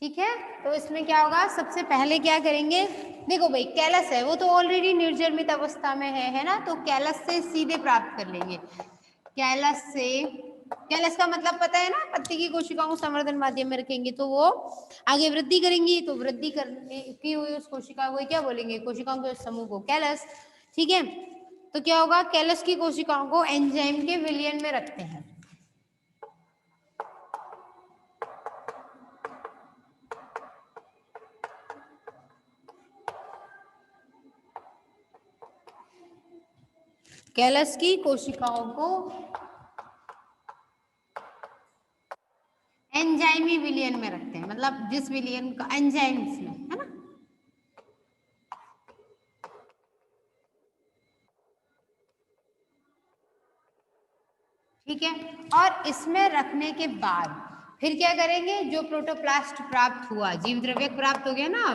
ठीक है, तो इसमें क्या होगा, सबसे पहले क्या करेंगे, देखो भाई कैलस है वो तो ऑलरेडी निर्जमित अवस्था में है ना, तो कैलस से सीधे प्राप्त कर लेंगे। कैलस से, कैलस का मतलब पता है ना, पत्ती की कोशिकाओं को संवर्धन माध्यम में रखेंगे तो वो आगे वृद्धि करेंगी, तो वृद्धि करने की हुई उस कोशिका को क्या बोलेंगे, कोशिकाओं के समूह को कैलस। ठीक है, तो क्या होगा, कैलस की कोशिकाओं को एंजाइम के विलयन में रखते हैं। कैलस की कोशिकाओं को एंजाइमी विलयन में रखते हैं, मतलब जिस विलयन का एंजाइम्स में है ना। ठीक है, और इसमें रखने के बाद फिर क्या करेंगे, जो प्रोटोप्लास्ट प्राप्त हुआ, जीव द्रव्य प्राप्त हो गया ना,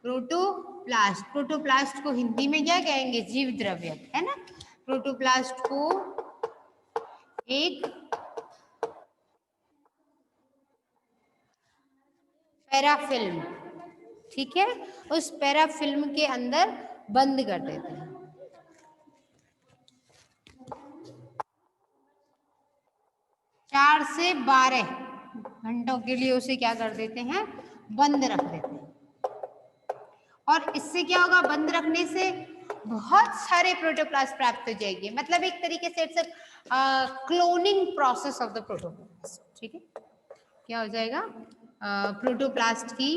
प्रोटोप्लास्ट, प्रोटोप्लास्ट को हिंदी में क्या कहेंगे, जीव द्रव्य है ना। प्रोटोप्लास्ट को एक पैराफिल्म, ठीक है, उस पैराफिल्म के अंदर बंद कर देते हैं। 4 से 12 घंटों के लिए उसे क्या कर देते हैं, बंद रख देते हैं। और इससे क्या होगा, बंद रखने से बहुत सारे प्रोटोप्लास्ट प्राप्त हो जाएंगे, मतलब एक तरीके से it's cloning process of the protoplast. ठीक है, क्या हो जाएगा, प्रोटोप्लास्ट की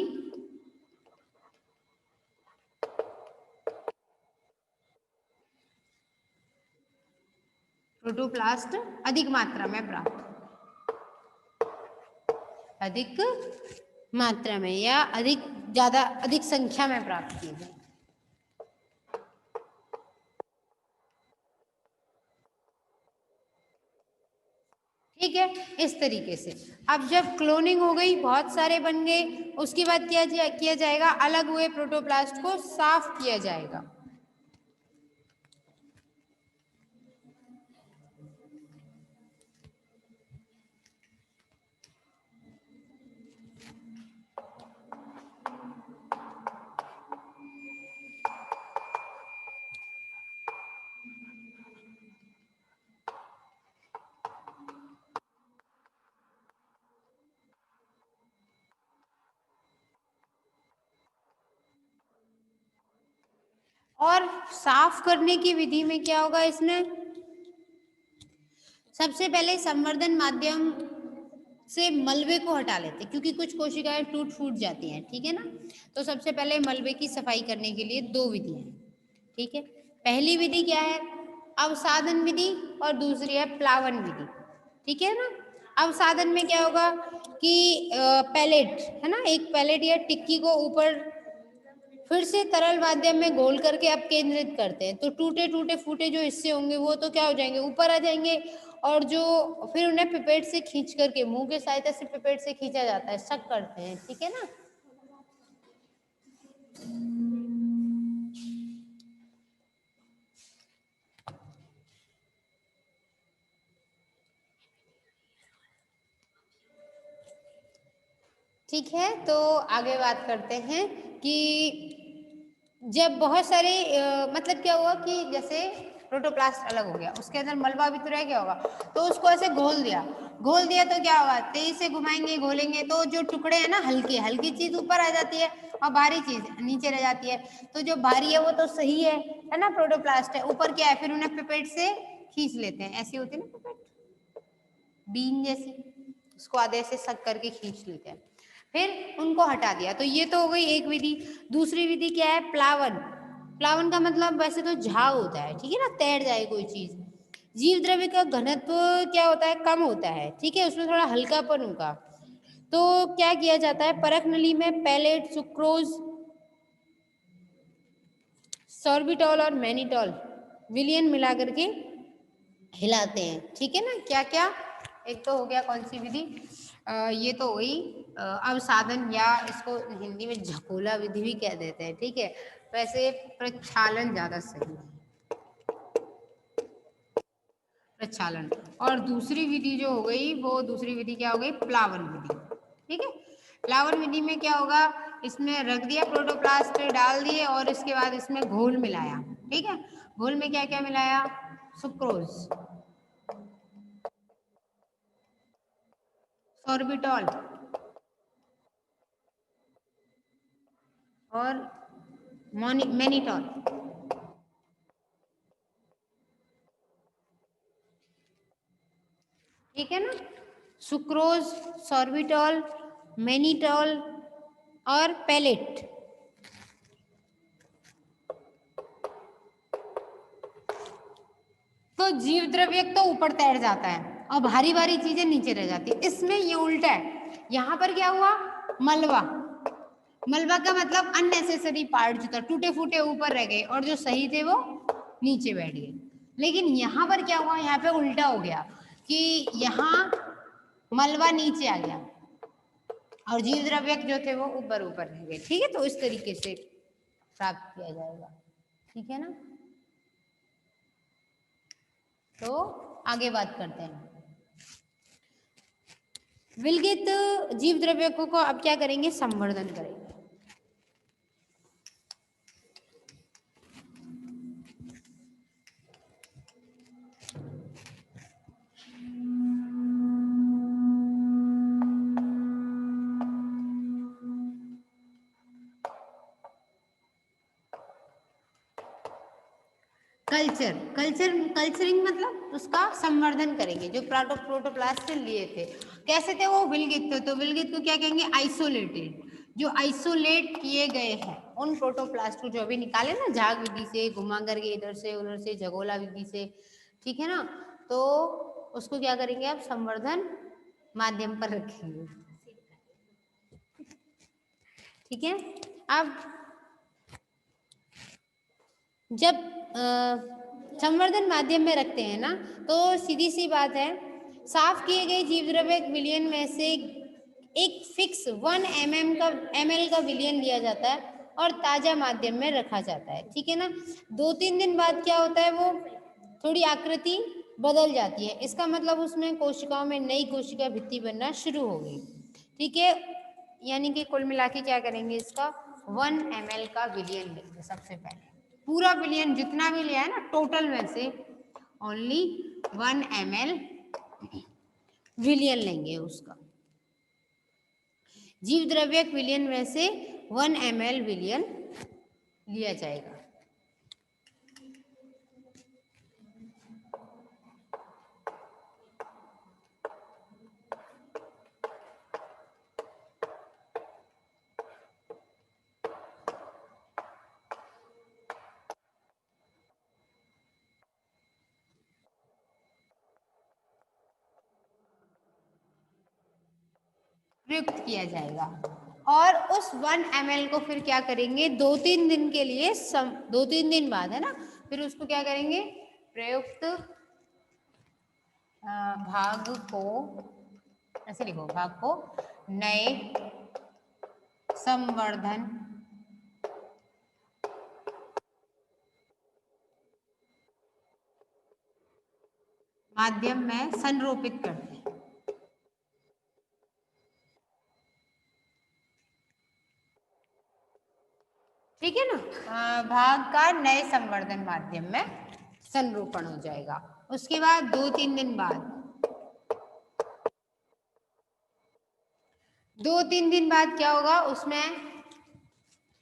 प्रोटोप्लास्ट अधिक मात्रा में प्राप्त, अधिक मात्रा में या अधिक संख्या में प्राप्त किए जाए। ठीक है, इस तरीके से अब जब क्लोनिंग हो गई, बहुत सारे बन गए, उसके बाद क्या किया जाएगा, अलग हुए प्रोटोप्लास्ट को साफ किया जाएगा। और साफ करने की विधि में क्या होगा, इसमें सबसे पहले संवर्धन माध्यम से मलबे को हटा लेते हैं, क्योंकि कुछ कोशिकाएं टूट फूट जाती हैं। ठीक है ना, तो सबसे पहले मलबे की सफाई करने के लिए 2 विधि हैं। ठीक है, पहली विधि क्या है, अवसादन विधि, और दूसरी है प्लावन विधि। ठीक है ना, अवसादन में क्या होगा कि पैलेट है ना, एक पैलेट या टिक्की को ऊपर फिर से तरल माध्यम में घोल करके अब केंद्रित करते हैं, तो टूटे टूटे फूटे जो हिस्से होंगे वो तो क्या हो जाएंगे, ऊपर आ जाएंगे, और जो फिर उन्हें पिपेट से खींच करके, मुंह के सहायता से पिपेट से खींचा जाता है, सक करते हैं। ठीक है ना, ठीक है, तो आगे बात करते हैं कि जब बहुत सारे मतलब क्या हुआ कि जैसे प्रोटोप्लास्ट अलग हो गया, उसके अंदर मलबा भी तो रह गया होगा, तो उसको ऐसे घोल दिया, तो क्या होगा, तेज से घुमाएंगे घोलेंगे तो जो टुकड़े हैं ना, हल्की हल्की चीज ऊपर आ जाती है और भारी चीज नीचे रह जाती है। तो जो भारी है वो तो सही है ना, प्रोटोप्लास्ट है, ऊपर क्या है, फिर उन्हें पिपेट से खींच लेते हैं, ऐसी होती है ना पिपेट, बीन जैसी, उसको आधे से सक करके खींच लेते हैं, फिर उनको हटा दिया। तो ये तो हो गई एक विधि। दूसरी विधि क्या है, प्लावन। प्लावन का मतलब वैसे तो झाग होता है, ठीक है ना, तैर जाए कोई चीज। जीव द्रव्य का घनत्व क्या होता है, कम होता है, ठीक है, उसमें थोड़ा हल्कापन होगा। तो क्या किया जाता है, परख नली में पैलेट, सुक्रोज, सॉर्बिटॉल और मैनिटॉल विलियन मिला करके हिलाते हैं। ठीक है ना, क्या क्या, एक तो हो गया कौन सी विधि, ये तो हो गई अवसादन, या इसको हिंदी में झकोला विधि भी कह देते हैं। ठीक है, वैसे प्रक्षालन ज्यादा सही है, प्रक्षालन। और दूसरी विधि जो हो गई, वो दूसरी विधि क्या हो गई, प्लावन विधि। ठीक है, फ्लावर विधि में क्या होगा, इसमें रख दिया प्रोटोप्लास्ट, डाल दिए और इसके बाद इसमें घोल मिलाया। ठीक है, घोल में क्या क्या मिलाया, सुक्रोज, सॉर्बिटॉल और मैनिटॉल। ठीक है ना, सुक्रोज, सॉर्बिटॉल, मैनिटॉल और पैलेट। तो जीव द्रव्य तो ऊपर तैर जाता है और भारी भारी चीजें नीचे रह जाती है। इसमें ये उल्टा है, यहाँ पर क्या हुआ, मलबा, मलबा का मतलब अननेसेसरी पार्ट जो था टूटे फूटे ऊपर रह गए और जो सही थे वो नीचे बैठ गए। लेकिन यहाँ पर क्या हुआ, यहाँ पे उल्टा हो गया कि यहाँ मलबा नीचे आ गया और जीव द्रव्य जो थे वो ऊपर ऊपर रह गए। ठीक है, तो इस तरीके से प्राप्त किया जाएगा। ठीक है ना, तो आगे बात करते हैं। विलगित जीव द्रव्यों को अब क्या करेंगे, संवर्धन करेंगे। कल्चरिंग मतलब उसका संवर्धन करेंगे। जो प्रोटोप्लास्ट से लिए थे, कैसे थे वो, विलगित थे, तो विलगित को क्या कहेंगे, आइसोलेटेड। जो आइसोलेट किए गए हैं उन प्रोटोप्लास्ट को, जो अभी निकाले ना झाग विधि से, घुमा करके इधर से उधर से, जगोला विधि से, ठीक है ना, तो उसको क्या करेंगे, आप संवर्धन माध्यम पर रखेंगे। ठीक है, अब जब संवर्धन माध्यम में रखते हैं ना, तो सीधी सी बात है, साफ किए गए जीव द्रव्य विलयन में से एक फिक्स 1 ml का विलयन लिया जाता है और ताजा माध्यम में रखा जाता है। ठीक है ना, 2-3 दिन बाद क्या होता है, वो थोड़ी आकृति बदल जाती है। इसका मतलब उसमें कोशिकाओं में नई कोशिका भित्ति बनना शुरू हो गई। ठीक है, यानी कि कुल मिला के क्या करेंगे, इसका 1 ml का विलयन लेंगे सबसे पहले। पूरा विलयन जितना भी लिया है ना टोटल में से ओनली 1 ml विलयन लेंगे उसका। जीव द्रव्य विलयन में से 1 ml विलयन लिया जाएगा। प्रयुक्त किया जाएगा और उस 1 ml को फिर क्या करेंगे, 2-3 दिन के लिए 2-3 दिन बाद है ना, फिर उसको क्या करेंगे, प्रयुक्त भाग को, ऐसे लिखो, भाग को नए संवर्धन माध्यम में संरोपित करते हैं। ठीक है ना, भाग का नए संवर्धन माध्यम में संरूपण हो जाएगा। उसके बाद 2-3 दिन बाद, 2-3 दिन बाद क्या होगा, उसमें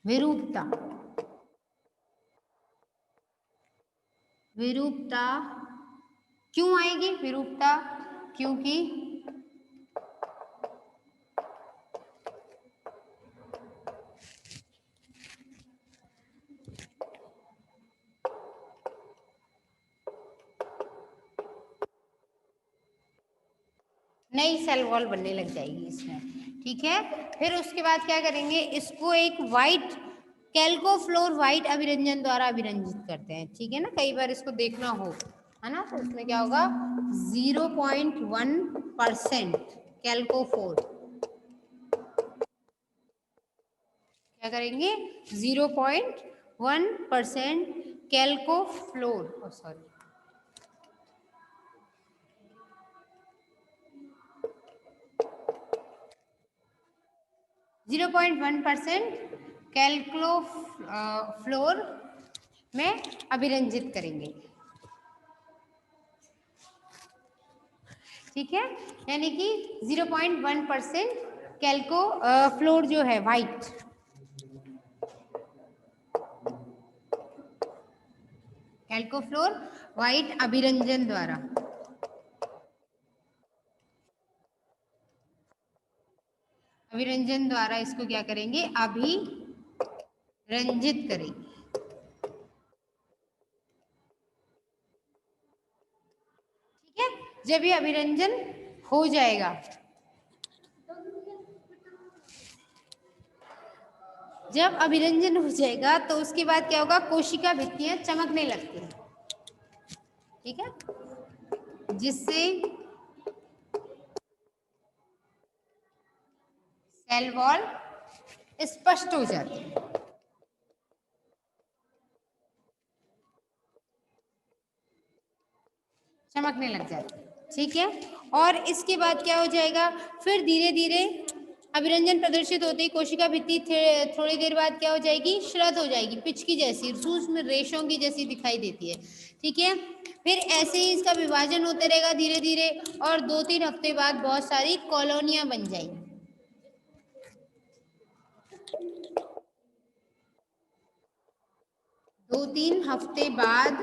विरूपता, विरूपता क्यों आएगी विरूपता, क्योंकि नई सेल वॉल बनने लग जाएगी इसमें। ठीक है, फिर उसके बाद क्या करेंगे, इसको एक वाइट कैल्कोफ्लोर वाइट अभिरंजन द्वारा अभिरंजित करते हैं। ठीक है ना, कई बार इसको देखना हो, है ना, तो इसमें क्या होगा, 0.1% कैल्कोफोर, क्या करेंगे, 0.1% कैल्कोफ्लोर, सॉरी, 0.1% कैल्कुलो फ्लोर में अभिरंजित करेंगे। ठीक है, यानी कि 0.1% कैल्को फ्लोर जो है व्हाइट, कैल्को फ्लोर व्हाइट अभिरंजन द्वारा, अभिरंजन द्वारा इसको क्या करेंगे, अभिरंजित करेंगे। ठीक है, जब ये अभिरंजन हो जाएगा, जब अभिरंजन हो जाएगा तो उसके बाद क्या होगा, कोशिका भित्तियां चमकने लगती हैं। ठीक है, जिससे सेल वॉल स्पष्ट हो जाती है। चमकने लग जाती है। ठीक है, और इसके बाद क्या हो जाएगा, फिर धीरे धीरे अभिरंजन प्रदर्शित होते ही कोशिका भित्ति थोड़ी देर बाद क्या हो जाएगी, श्रद्ध हो जाएगी, पिचकी जैसी, सूक्ष्म रेशों की जैसी दिखाई देती है। ठीक है, फिर ऐसे ही इसका विभाजन होते रहेगा धीरे धीरे, और 2-3 हफ्ते बाद बहुत सारी कॉलोनियां बन जाएंगी। 2-3 हफ्ते बाद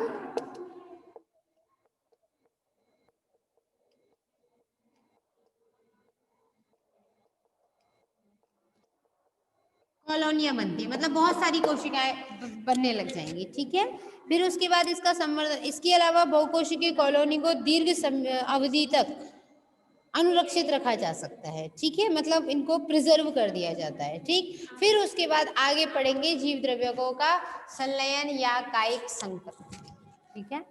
कॉलोनियां बनती है, मतलब बहुत सारी कोशिकाएं बनने लग जाएंगी। ठीक है, फिर उसके बाद इसका संवर्धन, इसके अलावा बहुकोशिकीय कॉलोनी को दीर्घ अवधि तक अनुरक्षित रखा जा सकता है। ठीक है, मतलब इनको प्रिजर्व कर दिया जाता है। ठीक, फिर उसके बाद आगे पढ़ेंगे जीव द्रव्यकों का संलयन या कायिक संकरण। ठीक है,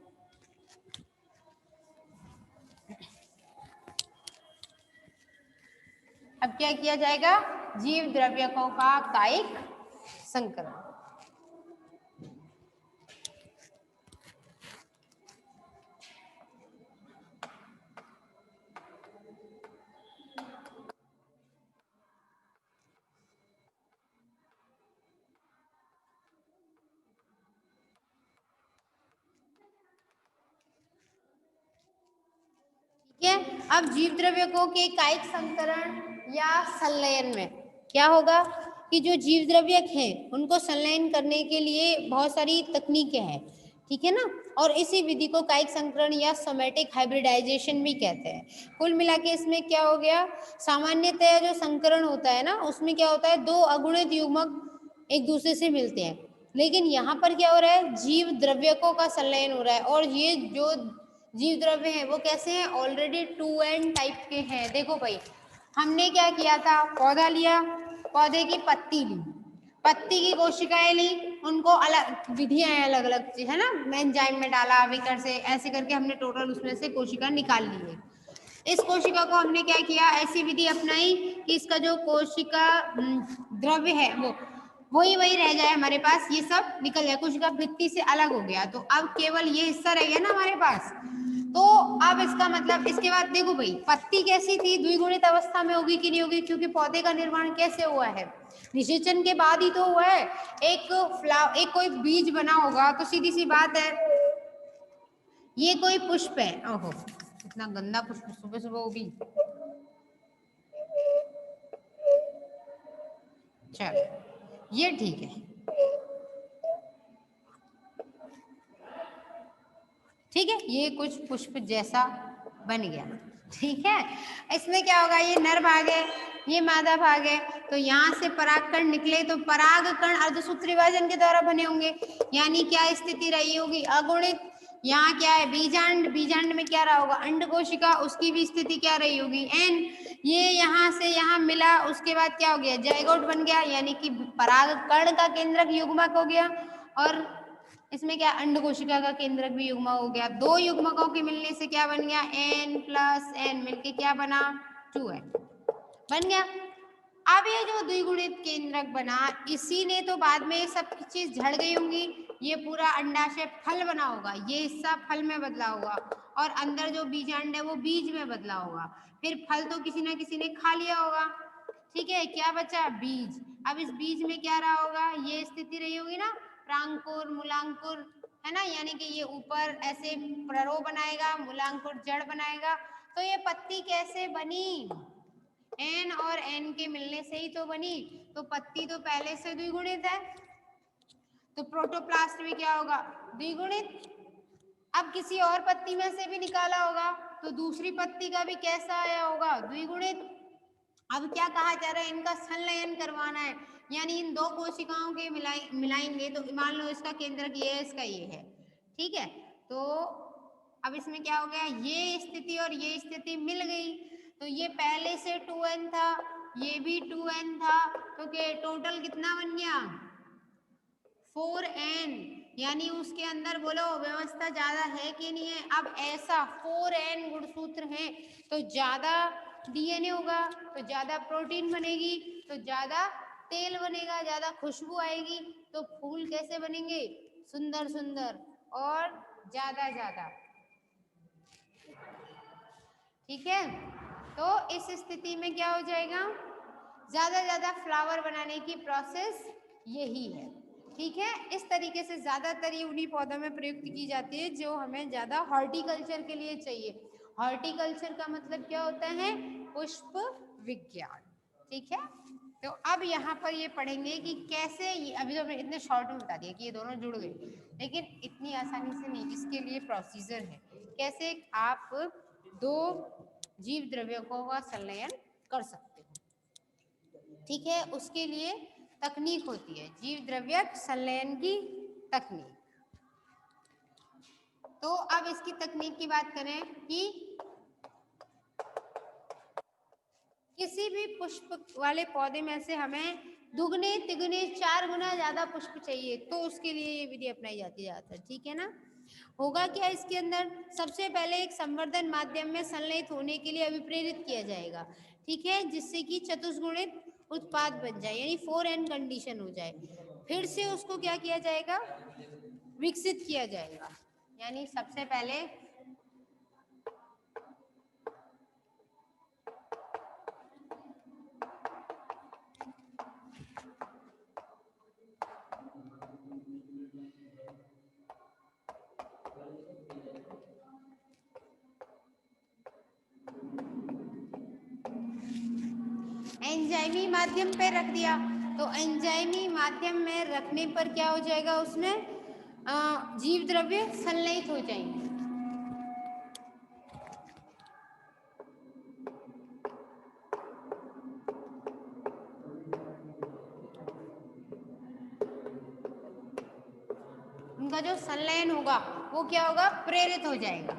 अब क्या किया जाएगा, जीव द्रव्यकों का कायिक संकरण। ठीक है, अब जीव द्रव्यकों के कायिक संकरण या संलयन में क्या होगा कि जो जीव द्रव्यक हैं उनको संलयन करने के लिए बहुत सारी तकनीकें हैं। ठीक है ना, और इसी विधि को कायिक संकरण या सोमेटिक हाइब्रिडाइजेशन भी कहते हैं। कुल मिला के इसमें क्या हो गया, सामान्यतः जो संकरण होता है ना, उसमें क्या होता है, 2 अगुणित युग्मक एक दूसरे से मिलते हैं, लेकिन यहाँ पर क्या हो रहा है, जीव द्रव्यकों का संलयन हो रहा है, और ये जो जीव द्रव्य हैं वो कैसे हैं, ऑलरेडी 2n टाइप के हैं। देखो भाई, हमने क्या किया था, पौधा लिया, पौधे की पत्ती ली, पत्ती की कोशिकाएं ली, उनको अलग विधियां हैं अलग अलग, है ना, एंजाइम में डाला, विकर से, ऐसे करके हमने टोटल उसमें से कोशिका निकाल ली है। इस कोशिका को हमने क्या किया, ऐसी विधि अपनाई कि इसका जो कोशिका द्रव्य है वो वही रह जाए हमारे पास, ये सब निकल जाए, कोशिका भित्ति से अलग हो गया, तो अब केवल ये हिस्सा रह गया ना हमारे पास। तो अब इसका मतलब, इसके बाद देखो भाई, पत्ती कैसी थी, द्विगुणित अवस्था में होगी कि नहीं होगी, क्योंकि पौधे का निर्माण कैसे हुआ है, निषेचन के बाद ही तो हुआ है। एक कोई बीज बना होगा, तो सीधी सी बात है, ये कोई पुष्प है, ओहो इतना गंदा पुष्प सुबह सुबह वो भी, चलो ये ठीक है। ठीक है, ये कुछ पुष्प जैसा बन गया। ठीक है, इसमें क्या होगा, ये नर भाग है, ये मादा भाग है, तो यहाँ से परागकण निकले तो परागकण अर्धसूत्र विभाजन के द्वारा बने होंगे, यानी क्या स्थिति रही होगी, अगुणित। यहाँ क्या है, बीजांड, बीजांड में क्या रहा होगा, अंड कोशिका, उसकी भी स्थिति क्या रही होगी, एन। ये यहाँ से यहाँ मिला, उसके बाद क्या हो गया, जाइगोट बन गया, यानी कि परागकण का केंद्रक युग्मक हो गया, और इसमें क्या, अंड कोशिका का केंद्रक भी युग्मक हो गया। 2 युग्मकों के मिलने से क्या बन गया, n+n मिलके क्या बना, 2n बन गया। अब ये जो द्विगुणित केंद्रक बना, इसी ने तो बाद में सब चीज झड़ गई होंगी, ये पूरा अंडाशय फल बना होगा, ये हिस्सा फल में बदला होगा, और अंदर जो बीजांड है वो बीज में बदला होगा, फिर फल तो किसी ना किसी ने खा लिया होगा, ठीक है, क्या बचा? बीज। अब इस बीज में क्या रहा होगा? ये स्थिति रही होगी ना, प्रांकुर मूलांकुर, है ना, यानी कि ये ऊपर ऐसे प्ररो बनाएगा, मूलांकुर जड़ बनाएगा। तो ये पत्ती कैसे बनी? एन और एन के मिलने से ही तो बनी। तो पत्ती तो पहले से द्विगुणित है, तो प्रोटोप्लास्ट में क्या होगा? द्विगुणित। अब किसी और पत्ती में से भी निकाला होगा, तो दूसरी पत्ती का भी कैसा आया होगा? द्विगुणित। अब क्या कहा जा रहा है? इनका संलयन करवाना है, यानी इन दो कोशिकाओं के मिलाएंगे। तो मान लो इसका केंद्रक ये है, इसका ये है, ठीक है। तो अब इसमें क्या हो गया? ये स्थिति और ये स्थिति मिल गई, तो ये पहले से 2n था, ये भी 2n था, तो क्या टोटल कितना बन गया? 4n। यानी उसके अंदर बोलो व्यवस्था ज्यादा है कि नहीं है? अब ऐसा 4n गुणसूत्र है, तो ज्यादा डीएनए होगा, तो ज्यादा प्रोटीन बनेगी, तो ज्यादा तेल बनेगा, ज्यादा खुशबू आएगी। तो फूल कैसे बनेंगे? सुंदर सुंदर और ज्यादा ज्यादा, ठीक है। तो इस स्थिति में क्या हो जाएगा? ज्यादा ज्यादा फ्लावर बनाने की प्रोसेस यही है, ठीक है। इस तरीके से ज्यादातर ये उन्हीं पौधों में प्रयुक्त की जाती है जो हमें ज्यादा हॉर्टिकल्चर के लिए चाहिए। हॉर्टिकल्चर का मतलब क्या होता है? पुष्प विज्ञान, ठीक है। तो अब यहाँ पर ये पढ़ेंगे कि कैसे ये, अभी तो हमने इतने शॉर्ट में बता दिया कि ये दोनों जुड़ गए, लेकिन इतनी आसानी से नहीं, इसके लिए प्रोसीजर है कैसे आप दो जीव द्रव्यों का संलयन कर सकते हो, ठीक है। उसके लिए तकनीक होती है जीव द्रव्य संलयन की तकनीक। तो अब इसकी तकनीक की बात करें कि किसी भी पुष्प वाले पौधे में से हमें दुगने तिगुने 4 गुना ज्यादा पुष्प चाहिए, तो उसके लिए ये विधि अपनाई जाती है, ठीक है ना। होगा क्या इसके अंदर? सबसे पहले एक संवर्धन माध्यम में संलयित होने के लिए अभिप्रेरित किया जाएगा, ठीक है, जिससे कि चतुष्गुणित उत्पाद बन जाए, यानी 4n कंडीशन हो जाए। फिर से उसको क्या किया जाएगा? विकसित किया जाएगा। यानी सबसे पहले एंजाइमी माध्यम पे रख दिया, तो एंजाइमी माध्यम में रखने पर क्या हो जाएगा? उसमें जीव द्रव्य संलयित हो जाएंगे। उनका जो संलयन होगा वो क्या होगा? प्रेरित हो जाएगा।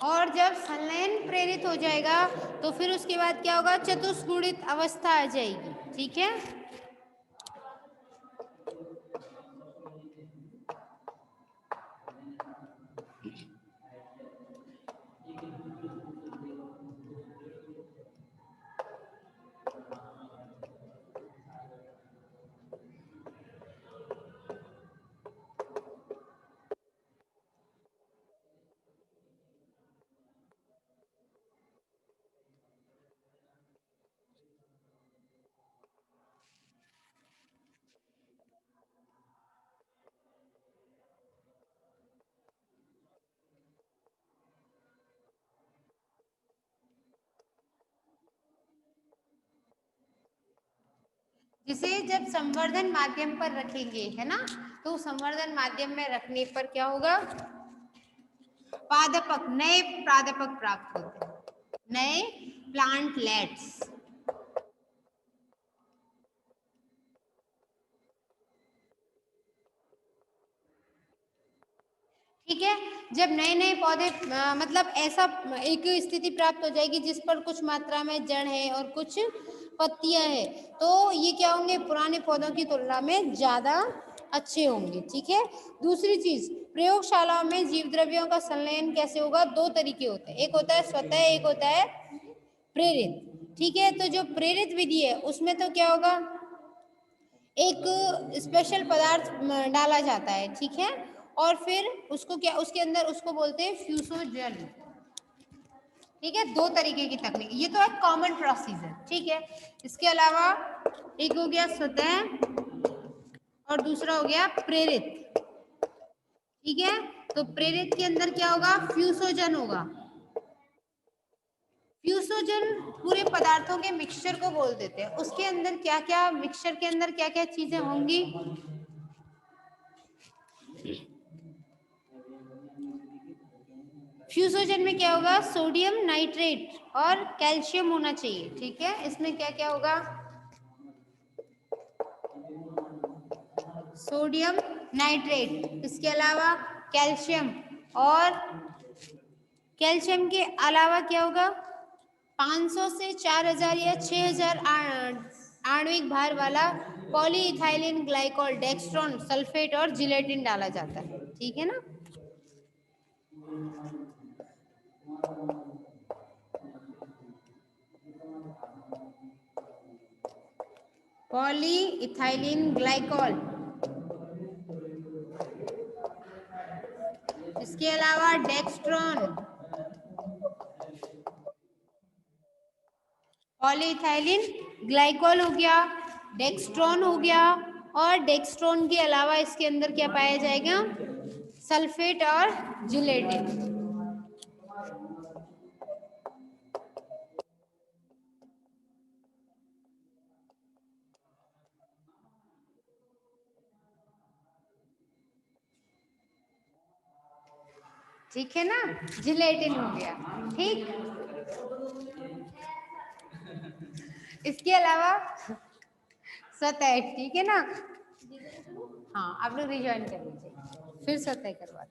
और जब संलयन प्रेरित हो जाएगा तो फिर उसके बाद क्या होगा? चतुष्गुणित अवस्था आ जाएगी, ठीक है। जिसे जब संवर्धन माध्यम पर रखेंगे, है ना, तो संवर्धन माध्यम में रखने पर क्या होगा? पादपक, नए पादपक प्राप्त होते हैं, नए प्लांटलेट्स। ठीक है। जब नए नए पौधे मतलब ऐसा एक स्थिति प्राप्त हो जाएगी जिस पर कुछ मात्रा में जड़ है और कुछ पत्तियां है, तो ये क्या होंगे? पुराने पौधों की तुलना में ज्यादा अच्छे होंगे, ठीक है। दूसरी चीज, प्रयोगशालाओं में जीव द्रव्यों का संलयन कैसे होगा? दो तरीके होते हैं, एक होता है स्वतः, एक होता है प्रेरित, ठीक है। तो जो प्रेरित विधि है उसमें तो क्या होगा? एक स्पेशल पदार्थ डाला जाता है, ठीक है, और फिर उसको क्या, उसके अंदर उसको बोलते हैं फ्यूसोजन। ठीक है, दो तरीके की तकनीक, ये तो है कॉमन प्रोसीजर। ठीक है, इसके अलावा एक हो गया सतह और दूसरा हो गया प्रेरित। ठीक है, तो प्रेरित के अंदर क्या होगा, फ्यूसोजन होगा। फ्यूसोजन पूरे पदार्थों के मिक्सचर को बोल देते हैं। उसके अंदर क्या क्या, मिक्सचर के अंदर क्या क्या चीजें होंगी, फ्यूसोजन में क्या होगा, सोडियम नाइट्रेट और कैल्शियम होना चाहिए। ठीक है, इसमें क्या क्या होगा, सोडियम नाइट्रेट, इसके अलावा कैल्शियम, और कैल्शियम के अलावा क्या होगा, 500 से 4000 या 6000 आणविक भार वाला पॉलीइथाइलिन ग्लाइकोल, डेक्स्ट्रॉन, सल्फेट और जिलेटिन डाला जाता है। ठीक है ना, पॉलीइथाइलिन ग्लाइकोल, इसके अलावा डेक्स्ट्रॉन, पॉलीइथाइलिन ग्लाइकोल हो गया, डेक्स्ट्रॉन हो गया, और डेक्स्ट्रॉन के अलावा इसके अंदर क्या पाया जाएगा, सल्फेट और जिलेटिन। ठीक है ना, जिलेटिन हो गया। ठीक, इसके अलावा सतह। ठीक है ना, हाँ आप लोग रिज्वाइन कर लीजिए, फिर सतह करवा